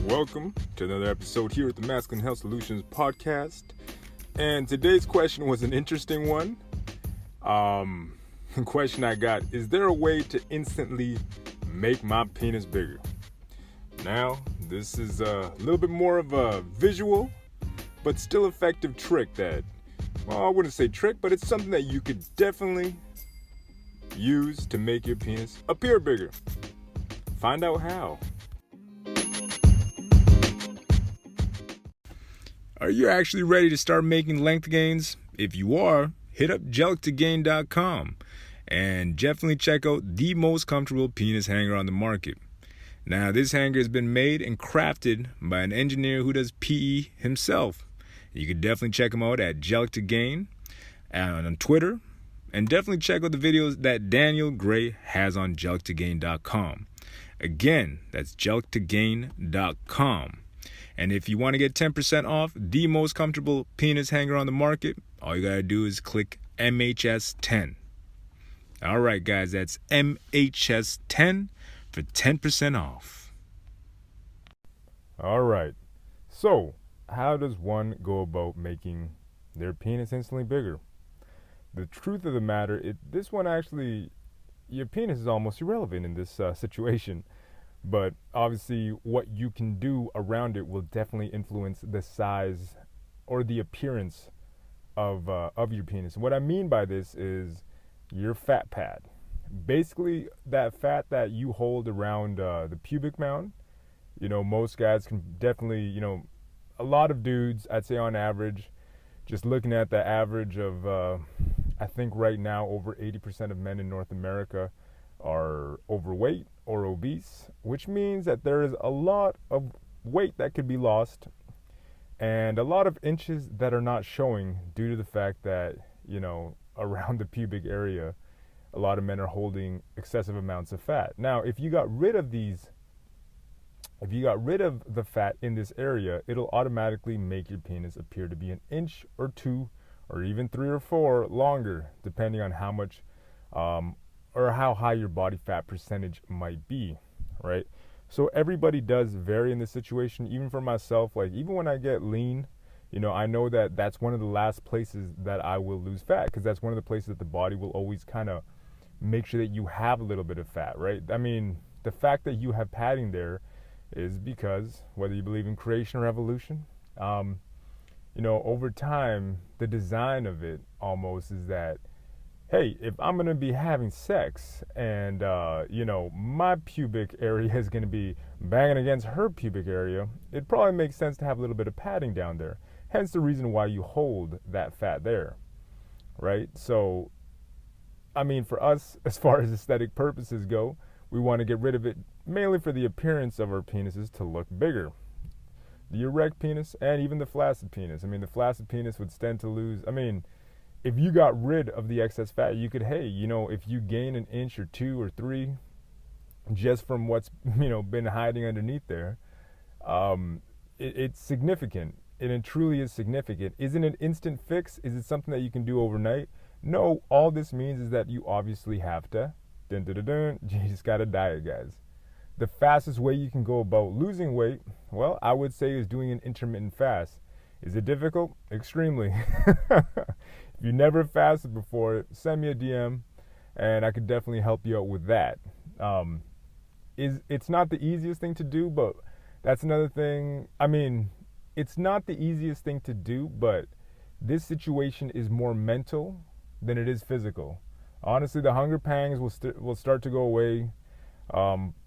Welcome to another episode here at the Masculine Health Solutions podcast. And today's question was an interesting one. The question I got, is there a way to instantly make my penis bigger? Now, this is a little bit more of a visual, but still effective trick that, well, I wouldn't say trick, but it's something that you could definitely use to make your penis appear bigger. Find out how. Are you actually ready to start making length gains? If you are, hit up gel2gain.com and definitely check out the most comfortable penis hanger on the market. Now, this hanger has been made and crafted by an engineer who does PE himself. You can definitely check him out at gel2gain on Twitter, and definitely check out the videos that Daniel Gray has on gel2gain.com. Again, that's gel2gain.com. And if you want to get 10% off the most comfortable penis hanger on the market, all you got to do is click MHS10. All right, guys, that's MHS10 for 10% off. All right. So, how does one go about making their penis instantly bigger? The truth of the matter, this one actually, your penis is almost irrelevant in this situation. But obviously what you can do around it will definitely influence the size or the appearance of your penis. And what I mean by this is your fat pad. Basically, that fat that you hold around the pubic mound. You know, most guys can definitely, a lot of dudes, I'd say on average, just looking at the average of, I think right now over 80% of men in North America are overweight or obese, which means that there is a lot of weight that could be lost and a lot of inches that are not showing due to the fact that, around the pubic area, a lot of men are holding excessive amounts of fat. Now, if you got rid of the fat in this area, it'll automatically make your penis appear to be an inch or two or even 3 or 4 longer, depending on how much or how high your body fat percentage might be, right? So everybody does vary in this situation. Even for myself, like even when I get lean, I know that that's one of the last places that I will lose fat, because that's one of the places that the body will always kind of make sure that you have a little bit of fat, right? I mean, the fact that you have padding there is because, whether you believe in creation or evolution, over time, the design of it almost is that, hey, if I'm going to be having sex and, my pubic area is going to be banging against her pubic area, it probably makes sense to have a little bit of padding down there. Hence the reason why you hold that fat there, right? So, I mean, for us, as far as aesthetic purposes go, we want to get rid of it mainly for the appearance of our penises to look bigger. The erect penis and even the flaccid penis. I mean, the flaccid penis would stand to lose. I mean, if you got rid of the excess fat, you could, if you gain an inch or 2 or 3 just from what's, been hiding underneath there, it's significant. It truly is significant. Isn't it an instant fix? Is it something that you can do overnight? No, all this means is that you obviously have to, you just got to diet, guys. The fastest way you can go about losing weight, well, I would say is doing an intermittent fast. Is it difficult? Extremely. If you never fasted before, send me a DM, and I could definitely help you out with that. It's not the easiest thing to do, but that's another thing. I mean, it's not the easiest thing to do, but this situation is more mental than it is physical. Honestly, the hunger pangs will start to go away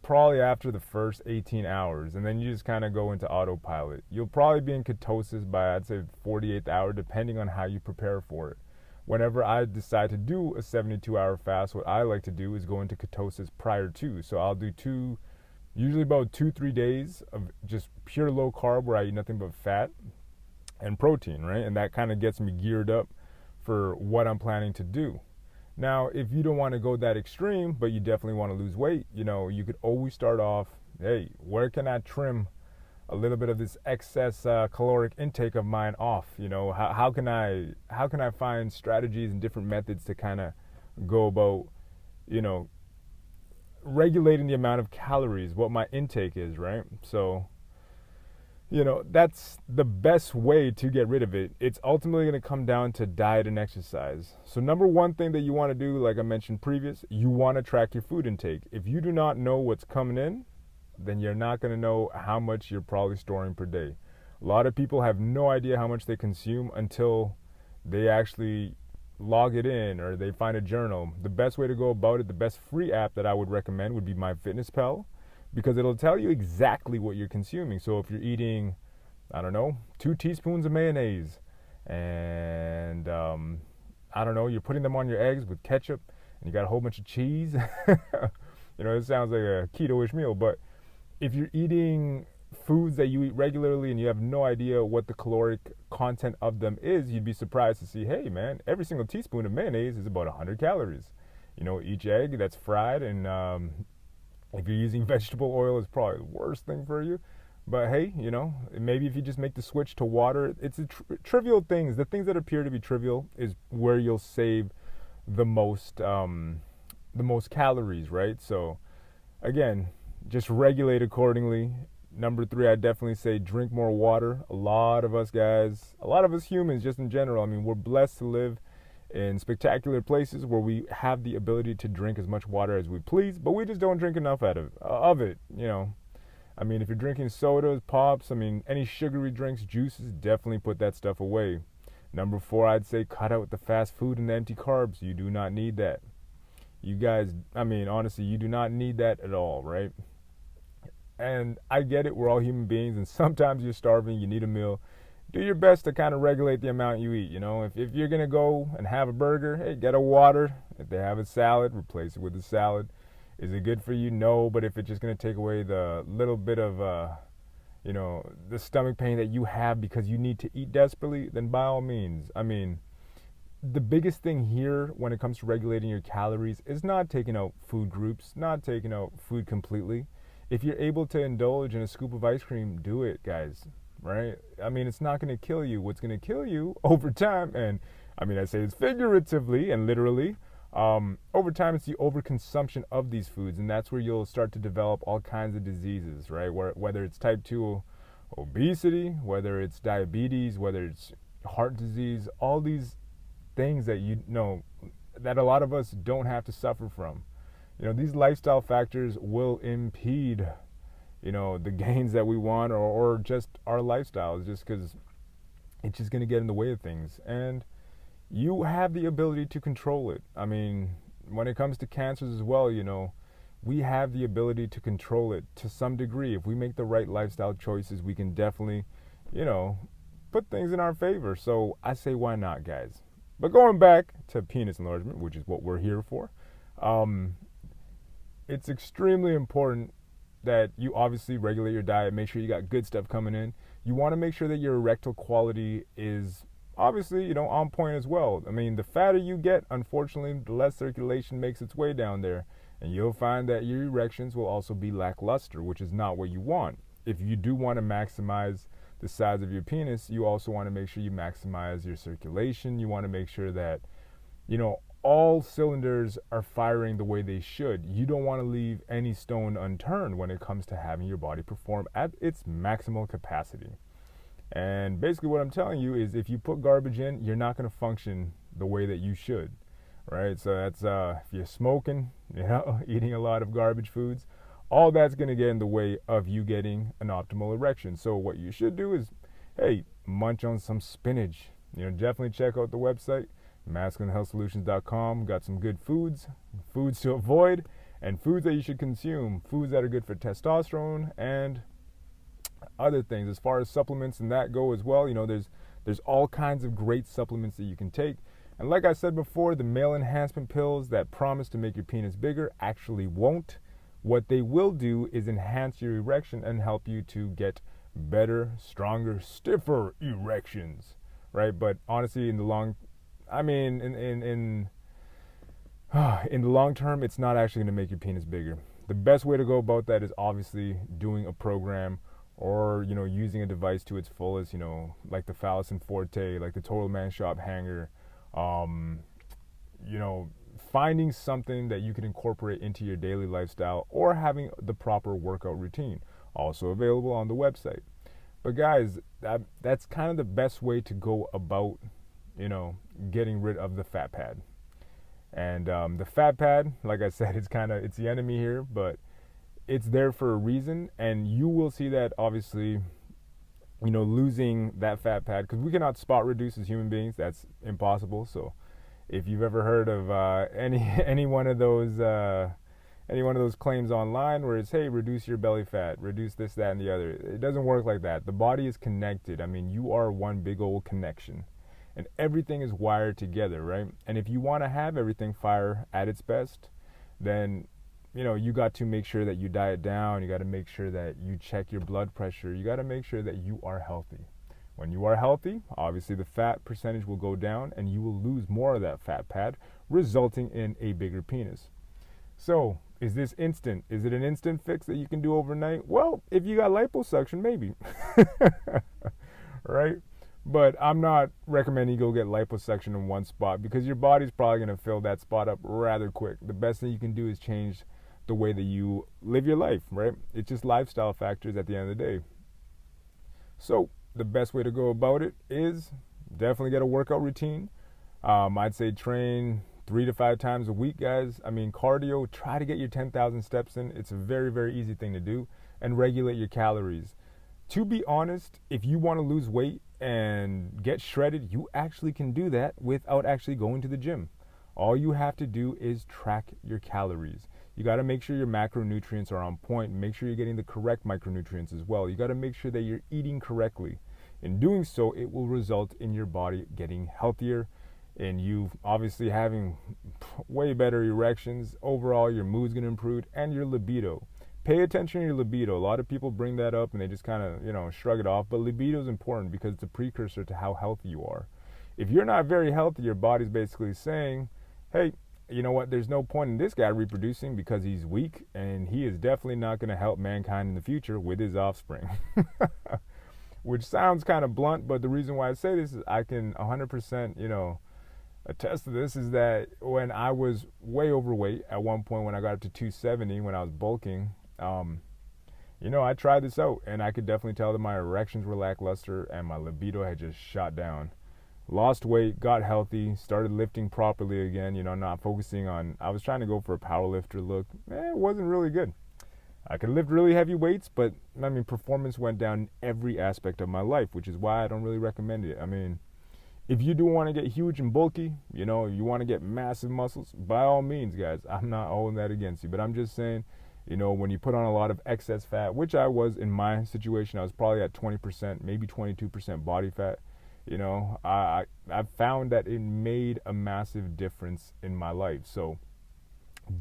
probably after the first 18 hours, and then you just kind of go into autopilot. You'll probably be in ketosis by, I'd say, 48th hour, depending on how you prepare for it. Whenever I decide to do a 72-hour fast, what I like to do is go into ketosis prior to. So I'll do usually about 2-3 days of just pure low carb where I eat nothing but fat and protein, right? And that kind of gets me geared up for what I'm planning to do. Now, if you don't want to go that extreme, but you definitely want to lose weight, you could always start off, hey, where can I trim a little bit of this excess caloric intake of mine off? How can I find strategies and different methods to kind of go about, regulating the amount of calories, what my intake is, right? So that's the best way to get rid of it. It's ultimately going to come down to diet and exercise. So number one thing that you want to do, like I mentioned previous, you want to track your food intake. If you do not know what's coming in, then you're not going to know how much you're probably storing per day. A lot of people have no idea how much they consume until they actually log it in or they find a journal. The best way to go about it, the best free app that I would recommend would be MyFitnessPal, because it'll tell you exactly what you're consuming. So if you're eating, I don't know, 2 teaspoons of mayonnaise and I don't know, you're putting them on your eggs with ketchup and you got a whole bunch of cheese. It sounds like a keto-ish meal, but if you're eating foods that you eat regularly and you have no idea what the caloric content of them is, you'd be surprised to see, hey man, every single teaspoon of mayonnaise is about 100 calories. Each egg that's fried, and if you're using vegetable oil, it's probably the worst thing for you. But hey, maybe if you just make the switch to water, it's trivial things. The things that appear to be trivial is where you'll save the most calories, right? So again, just regulate accordingly. Number 3, I'd definitely say drink more water. A lot of us humans, just in general, we're blessed to live in spectacular places where we have the ability to drink as much water as we please, but we just don't drink enough of it. If you're drinking sodas, pops, any sugary drinks, juices, definitely put that stuff away. Number 4, I'd say cut out the fast food and the empty carbs. You do not need that. You guys, honestly, you do not need that at all, right? And I get it, we're all human beings, and sometimes you're starving, you need a meal. Do your best to kind of regulate the amount you eat. If you're going to go and have a burger, hey, get a water. If they have a salad, replace it with a salad. Is it good for you? No, but if it's just going to take away the little bit of, the stomach pain that you have because you need to eat desperately, then by all means. The biggest thing here when it comes to regulating your calories is not taking out food groups, not taking out food completely. If you're able to indulge in a scoop of ice cream, do it, guys, right? It's not going to kill you. What's going to kill you over time, and I say this figuratively and literally, over time it's the overconsumption of these foods, and that's where you'll start to develop all kinds of diseases, right? Whether it's type 2 obesity, whether it's diabetes, whether it's heart disease, all these things that that a lot of us don't have to suffer from. These lifestyle factors will impede, the gains that we want or just our lifestyles, just because it's just going to get in the way of things. And you have the ability to control it. When it comes to cancers as well, we have the ability to control it to some degree. If we make the right lifestyle choices, we can definitely, put things in our favor. So I say, why not, guys? But going back to penis enlargement, which is what we're here for, it's extremely important that you obviously regulate your diet, make sure you got good stuff coming in. You want to make sure that your erectile quality is obviously, on point as well. The fatter you get, unfortunately, the less circulation makes its way down there. And you'll find that your erections will also be lackluster, which is not what you want. If you do want to maximize the size of your penis, you also want to make sure you maximize your circulation. You want to make sure that, all cylinders are firing the way they should. You don't want to leave any stone unturned when it comes to having your body perform at its maximal capacity. And basically what I'm telling you is if you put garbage in, you're not going to function the way that you should, right? So that's if you're smoking, eating a lot of garbage foods, all that's going to get in the way of you getting an optimal erection. So what you should do is, hey, munch on some spinach. Definitely check out the website, masculinehealthsolutions.com. Got some good foods to avoid, and foods that you should consume, foods that are good for testosterone and other things. As far as supplements and that go as well, there's all kinds of great supplements that you can take. And like I said before, the male enhancement pills that promise to make your penis bigger actually won't. What they will do is enhance your erection and help you to get better, stronger, stiffer erections, right? But honestly, in the long term, it's not actually going to make your penis bigger. The best way to go about that is obviously doing a program or, using a device to its fullest, like the Phallus and Forte, like the Total Man Shop hanger, finding something that you can incorporate into your daily lifestyle or having the proper workout routine. Also available on the website. But guys, that's kind of the best way to go about, getting rid of the fat pad. And the fat pad, like I said, it's the enemy here, but it's there for a reason, and you will see that obviously, losing that fat pad, because we cannot spot reduce as human beings. That's impossible. So if you've ever heard of any one of those claims online where it's, hey, reduce your belly fat, reduce this, that, and the other, it doesn't work like that. The body is connected. I mean, you are one big old connection, and everything is wired together, right? And if you want to have everything fire at its best, then you got to make sure that you diet down. You got to make sure that you check your blood pressure. You got to make sure that you are healthy. When you are healthy, obviously the fat percentage will go down and you will lose more of that fat pad, resulting in a bigger penis. So, is this instant? Is it an instant fix that you can do overnight? Well, if you got liposuction, maybe. Right? But I'm not recommending you go get liposuction in one spot, because your body's probably going to fill that spot up rather quick. The best thing you can do is change the way that you live your life, right? It's just lifestyle factors at the end of the day. So the best way to go about it is definitely get a workout routine. I'd say train 3 to 5 times a week, guys. I mean, cardio, try to get your 10,000 steps in. It's a very, very easy thing to do. And regulate your calories. To be honest, if you want to lose weight and get shredded, you actually can do that without actually going to the gym. All you have to do is track your calories. You got to make sure your macronutrients are on point. Make sure you're getting the correct micronutrients as well. You got to make sure that you're eating correctly. In doing so, it will result in your body getting healthier, and you obviously having way better erections. Overall, your mood's going to improve, and your libido. Pay attention to your libido. A lot of people bring that up and they just kind of, shrug it off. But libido is important because it's a precursor to how healthy you are. If you're not very healthy, your body's basically saying, hey, you know what, there's no point in this guy reproducing because he's weak, and he is definitely not going to help mankind in the future with his offspring. Which sounds kind of blunt, but the reason why I say this is I can 100%, attest to this, is that when I was way overweight at one point, when I got up to 270, when I was bulking, I tried this out, and I could definitely tell that my erections were lackluster and my libido had just shot down. Lost weight, got healthy, started lifting properly again, not focusing on, I was trying to go for a powerlifter look. It wasn't really good. I could lift really heavy weights, but performance went down in every aspect of my life, which is why I don't really recommend it. If you do want to get huge and bulky, you want to get massive muscles, by all means, guys, I'm not holding that against you, but I'm just saying, when you put on a lot of excess fat, which I was in my situation, I was probably at 20%, maybe 22% body fat. I found that it made a massive difference in my life. So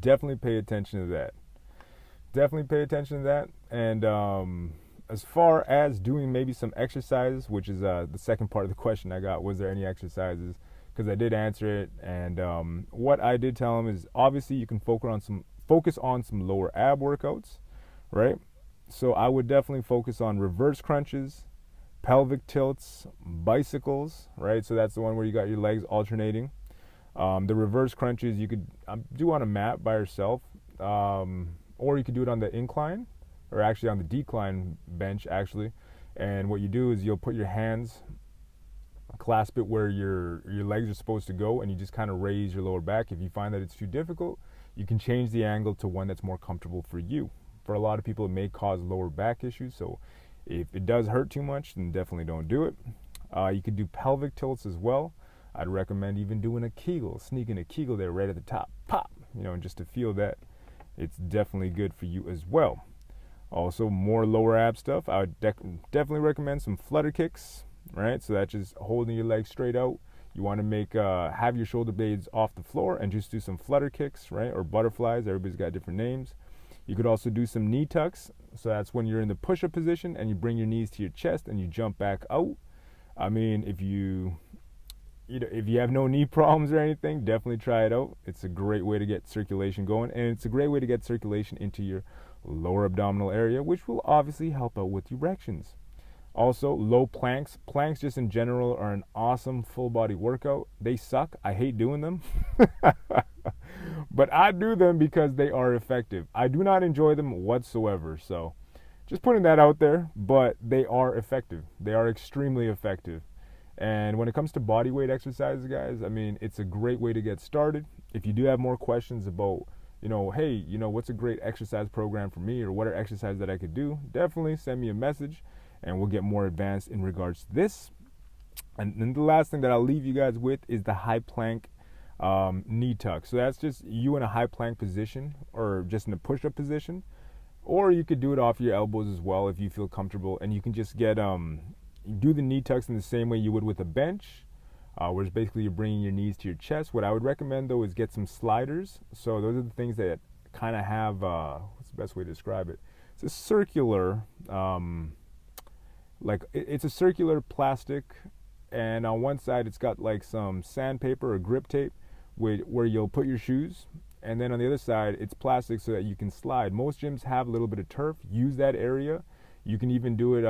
definitely pay attention to that. And as far as doing maybe some exercises, which is the second part of the question I got, was there any exercises? Because I did answer it. And what I did tell him is, obviously you can focus on some lower ab workouts, right? So I would definitely focus on reverse crunches, pelvic tilts, bicycles, right? So that's the one where you got your legs alternating. The reverse crunches you could do on a mat by yourself, or you could do it on the incline, or actually on the decline bench, actually. And what you do is you'll put your hands, clasp it where your legs are supposed to go, and you just kind of raise your lower back. If you find that it's too difficult, you can change the angle to one that's more comfortable for you. For a lot of people, it may cause lower back issues, so if it does hurt too much, then definitely don't do it. You could do pelvic tilts as well. I'd recommend even doing a Kegel, sneaking a Kegel there right at the top, pop, just to feel that. It's definitely good for you as well. Also, more lower ab stuff. I would definitely recommend some flutter kicks, right? So that's just holding your legs straight out. You want to have your shoulder blades off the floor and just do some flutter kicks, right? Or butterflies. Everybody's got different names. You could also do some knee tucks. So that's when you're in the push-up position and you bring your knees to your chest and you jump back out. If you have no knee problems or anything, definitely try it out. It's a great way to get circulation going, and it's a great way to get circulation into your lower abdominal area, which will obviously help out with erections. Also, low planks. Planks just in general are an awesome full body workout. They suck. I hate doing them. But I do them because they are effective. I do not enjoy them whatsoever. So Just putting that out there, but they are effective. They are extremely effective. And when it comes to body weight exercises, guys, I mean, it's a great way to get started. If you do have more questions about, hey, what's a great exercise program for me, or what are exercises that I could do, definitely send me a message and we'll get more advanced in regards to this. And then the last thing that I'll leave you guys with is the high plank knee tuck. So that's just you in a high plank position, or just in a push-up position, or you could do it off your elbows as well if you feel comfortable. And you can just get do the knee tucks in the same way you would with a bench, where it's basically you're bringing your knees to your chest. What I would recommend though is get some sliders. So those are the things that kind of have what's the best way to describe it? It's a circular, it's a circular plastic, and on one side it's got like some sandpaper or grip tape where you'll put your shoes, and then on the other side it's plastic so that you can slide. Most gyms have a little bit of turf. Use that area. You can even do it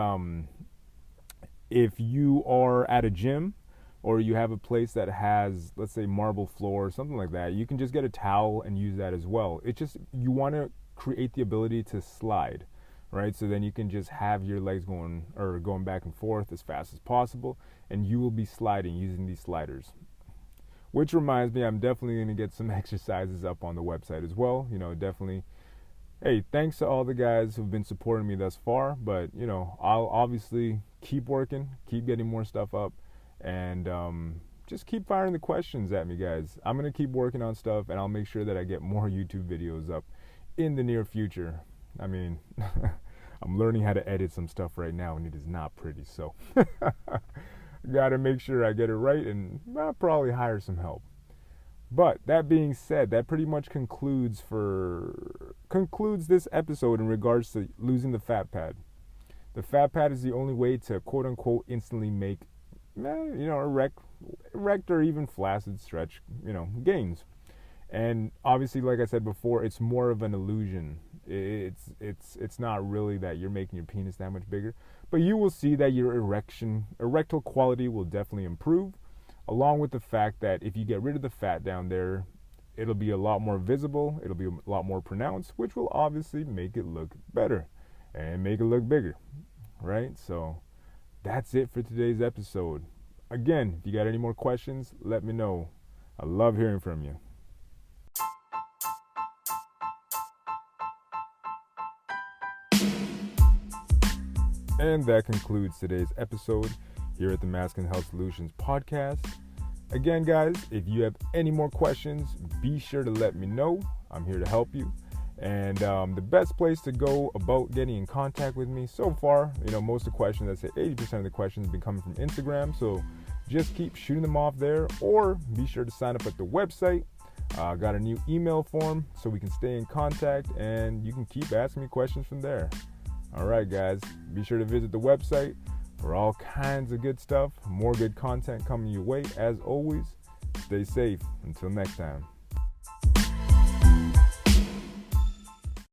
if you are at a gym or you have a place that has, let's say, marble floor or something like that. You can just get a towel and use that as well. It's just, you want to create the ability to slide, right? So then you can just have your legs going back and forth as fast as possible, and you will be sliding using these sliders. Which reminds me, I'm definitely going to get some exercises up on the website as well. Definitely. Hey, thanks to all the guys who've been supporting me thus far, but I'll obviously keep working, keep getting more stuff up, and just keep firing the questions at me, guys. I'm going to keep working on stuff, and I'll make sure that I get more YouTube videos up in the near future. I mean, I'm learning how to edit some stuff right now, and it is not pretty, so got to make sure I get it right, and I'll probably hire some help. But that being said, that pretty much concludes this episode in regards to losing the fat pad. The fat pad is the only way to quote unquote instantly make erect or even flaccid stretch gains. And obviously, like I said before, it's more of an illusion. It's not really that you're making your penis that much bigger, but you will see that your erectile quality will definitely improve, along with the fact that if you get rid of the fat down there, it'll be a lot more visible, it'll be a lot more pronounced, which will obviously make it look better and make it look bigger, right? So that's it for today's episode. Again, if you got any more questions, let me know. I love hearing from you. And that concludes today's episode here at the Masculine Health Solutions podcast. Again, guys, if you have any more questions, be sure to let me know. I'm here to help you. And the best place to go about getting in contact with me so far, most of the questions, I'd say 80% of the questions have been coming from Instagram. So just keep shooting them off there, or be sure to sign up at the website. Got a new email form so we can stay in contact, and you can keep asking me questions from there. All right, guys, be sure to visit the website for all kinds of good stuff. More good content coming your way. As always, stay safe. Until next time.